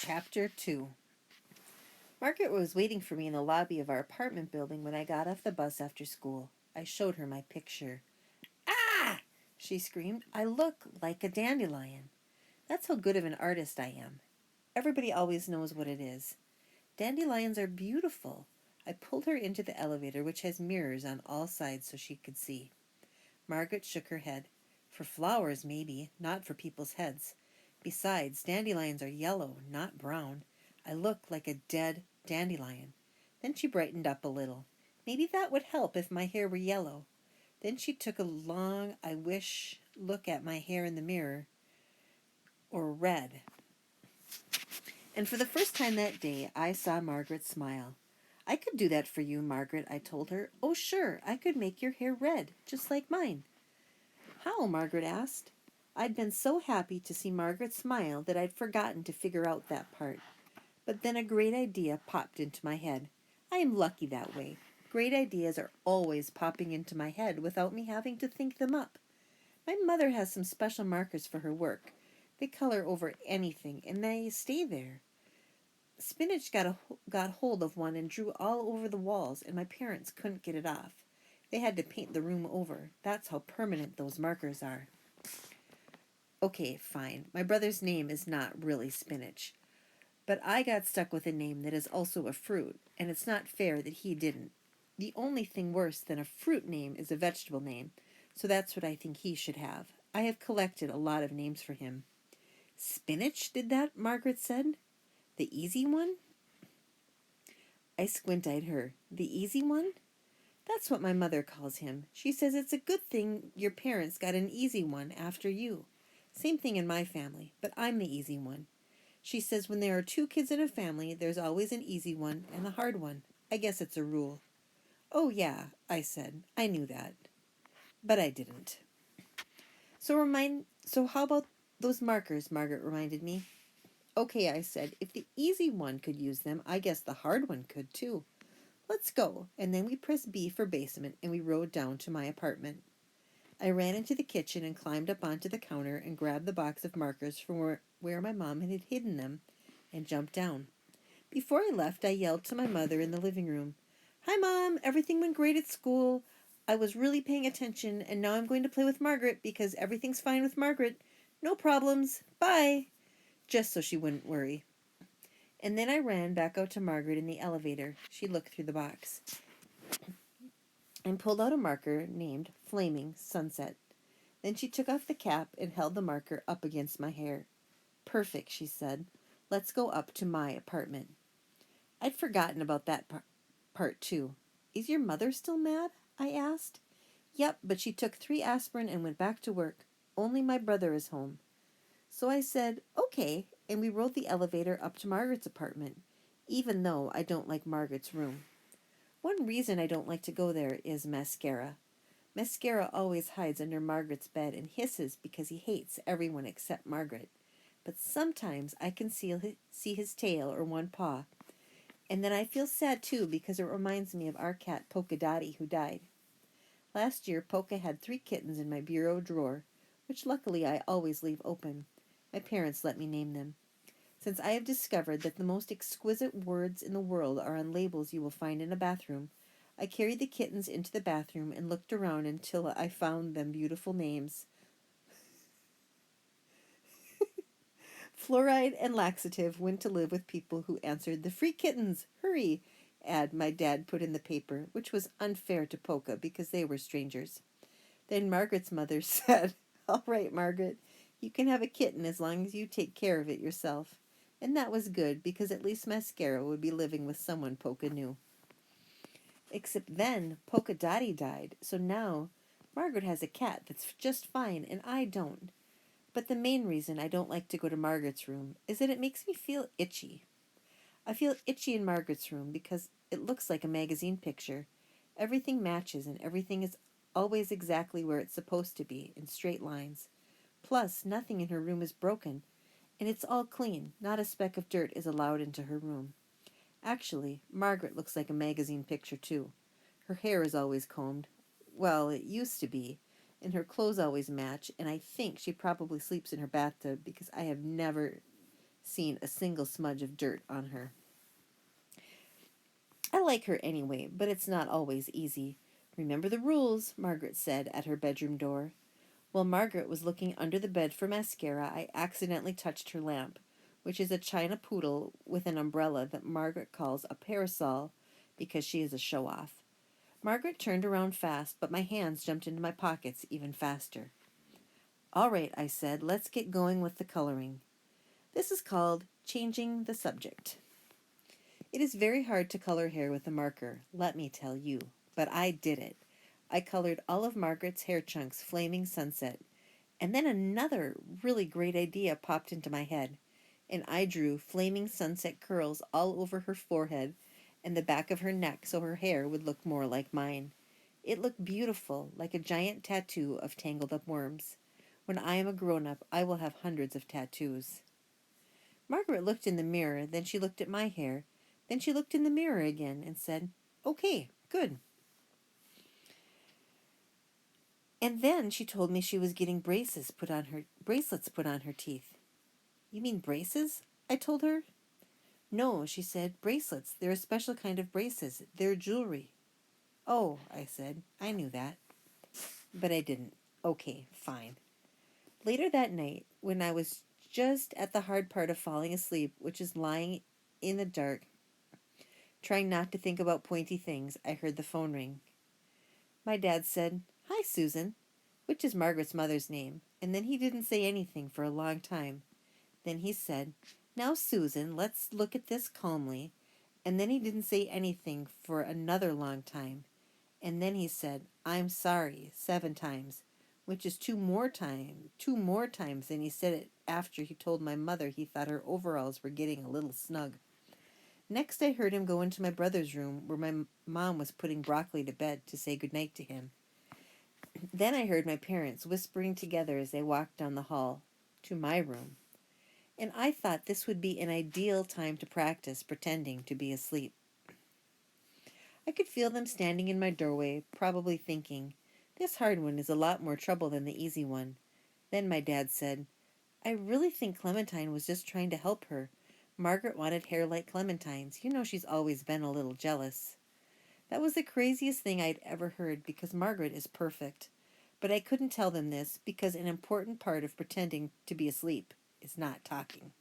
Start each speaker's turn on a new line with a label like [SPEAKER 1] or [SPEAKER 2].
[SPEAKER 1] Chapter 2. Margaret was waiting for me in the lobby of our apartment building when I got off the bus after school. I showed her my picture. Ah! She screamed. I look like a dandelion. That's how good of an artist I am. Everybody always knows what it is. Dandelions are beautiful. I pulled her into the elevator, which has mirrors on all sides so she could see. Margaret shook her head. For flowers, maybe, not for people's heads. Besides, dandelions are yellow, not brown. I look like a dead dandelion. Then she brightened up a little. Maybe that would help if my hair were yellow. Then she took a long, I wish, look at my hair in the mirror, or red. And for the first time that day, I saw Margaret smile. I could do that for you, Margaret, I told her. Oh, sure, I could make your hair red, just like mine. How? Margaret asked. I'd been so happy to see Margaret smile that I'd forgotten to figure out that part. But then a great idea popped into my head. I am lucky that way. Great ideas are always popping into my head without me having to think them up. My mother has some special markers for her work. They color over anything, and they stay there. Spinach got hold of one and drew all over the walls, and my parents couldn't get it off. They had to paint the room over. That's how permanent those markers are. Okay, fine. My brother's name is not really Spinach. But I got stuck with a name that is also a fruit, and it's not fair that he didn't. The only thing worse than a fruit name is a vegetable name, so that's what I think he should have. I have collected a lot of names for him. Spinach did that? Margaret said. The easy one? I squint-eyed her. The easy one? That's what my mother calls him. She says it's a good thing your parents got an easy one after you. Same thing in my family, but I'm the easy one. She says when there are two kids in a family, there's always an easy one and a hard one. I guess it's a rule. Oh, yeah, I said. I knew that. But I didn't. So how about those markers, Margaret reminded me. Okay, I said. If the easy one could use them, I guess the hard one could too. Let's go. And then we pressed B for basement and we rode down to my apartment. I ran into the kitchen and climbed up onto the counter and grabbed the box of markers from where my mom had hidden them and jumped down. Before I left, I yelled to my mother in the living room, Hi, Mom! Everything went great at school. I was really paying attention, and now I'm going to play with Margaret because everything's fine with Margaret. No problems. Bye! Just so she wouldn't worry. And then I ran back out to Margaret in the elevator. She looked through the box and pulled out a marker named Flaming Sunset. Then she took off the cap and held the marker up against my hair. Perfect, she said. Let's go up to my apartment. I'd forgotten about that part too. Is your mother still mad? I asked. Yep, but she took 3 aspirin and went back to work. Only my brother is home. So I said, okay, and we rode the elevator up to Margaret's apartment, even though I don't like Margaret's room. One reason I don't like to go there is mascara. Mascara always hides under Margaret's bed and hisses because he hates everyone except Margaret. But sometimes I can see his tail or one paw. And then I feel sad too because it reminds me of our cat Polka Dotty who died. Last year Polka had 3 kittens in my bureau drawer, which luckily I always leave open. My parents let me name them. Since I have discovered that the most exquisite words in the world are on labels you will find in a bathroom, I carried the kittens into the bathroom and looked around until I found them beautiful names. Fluoride and Laxative went to live with people who answered the free kittens, hurry, ad my dad put in the paper, which was unfair to Polka because they were strangers. Then Margaret's mother said, All right, Margaret, you can have a kitten as long as you take care of it yourself. And that was good because at least Mascara would be living with someone Polka knew. Except then Polka Dotty died, so now Margaret has a cat that's just fine and I don't. But the main reason I don't like to go to Margaret's room is that it makes me feel itchy. I feel itchy in Margaret's room because it looks like a magazine picture. Everything matches and everything is always exactly where it's supposed to be, in straight lines. Plus, nothing in her room is broken, and it's all clean. Not a speck of dirt is allowed into her room. Actually, Margaret looks like a magazine picture too. Her hair is always combed. Well, it used to be. And her clothes always match, and I think she probably sleeps in her bathtub because I have never seen a single smudge of dirt on her. I like her anyway, but it's not always easy. Remember the rules, Margaret said at her bedroom door. While Margaret was looking under the bed for mascara, I accidentally touched her lamp, which is a china poodle with an umbrella that Margaret calls a parasol because she is a show-off. Margaret turned around fast, but my hands jumped into my pockets even faster. All right, I said, let's get going with the coloring. This is called changing the subject. It is very hard to color hair with a marker, let me tell you, but I did it. I colored all of Margaret's hair chunks flaming sunset, and then another really great idea popped into my head, and I drew flaming sunset curls all over her forehead and the back of her neck so her hair would look more like mine. It looked beautiful, like a giant tattoo of tangled up worms. When I am a grown-up, I will have hundreds of tattoos. Margaret looked in the mirror, then she looked at my hair, then she looked in the mirror again and said, "Okay, good." And then she told me she was getting bracelets put on her teeth. You mean braces? I told her. No, she said, bracelets. They're a special kind of braces. They're jewelry. Oh, I said, I knew that. But I didn't. Okay, fine. Later that night, when I was just at the hard part of falling asleep, which is lying in the dark, trying not to think about pointy things, I heard the phone ring. My dad said, "Hi, Susan," which is Margaret's mother's name, and then he didn't say anything for a long time. Then he said, "Now, Susan, let's look at this calmly." And then he didn't say anything for another long time. And then he said, "I'm sorry," 7 times, which is two more times than he said it after he told my mother he thought her overalls were getting a little snug. Next I heard him go into my brother's room where my mom was putting Broccoli to bed to say goodnight to him. Then I heard my parents whispering together as they walked down the hall to my room. And I thought this would be an ideal time to practice pretending to be asleep. I could feel them standing in my doorway, probably thinking, "This hard one is a lot more trouble than the easy one." Then my dad said, "I really think Clementine was just trying to help her. Margaret wanted hair like Clementine's. You know she's always been a little jealous." That was the craziest thing I'd ever heard because Margaret is perfect. But I couldn't tell them this because an important part of pretending to be asleep is not talking.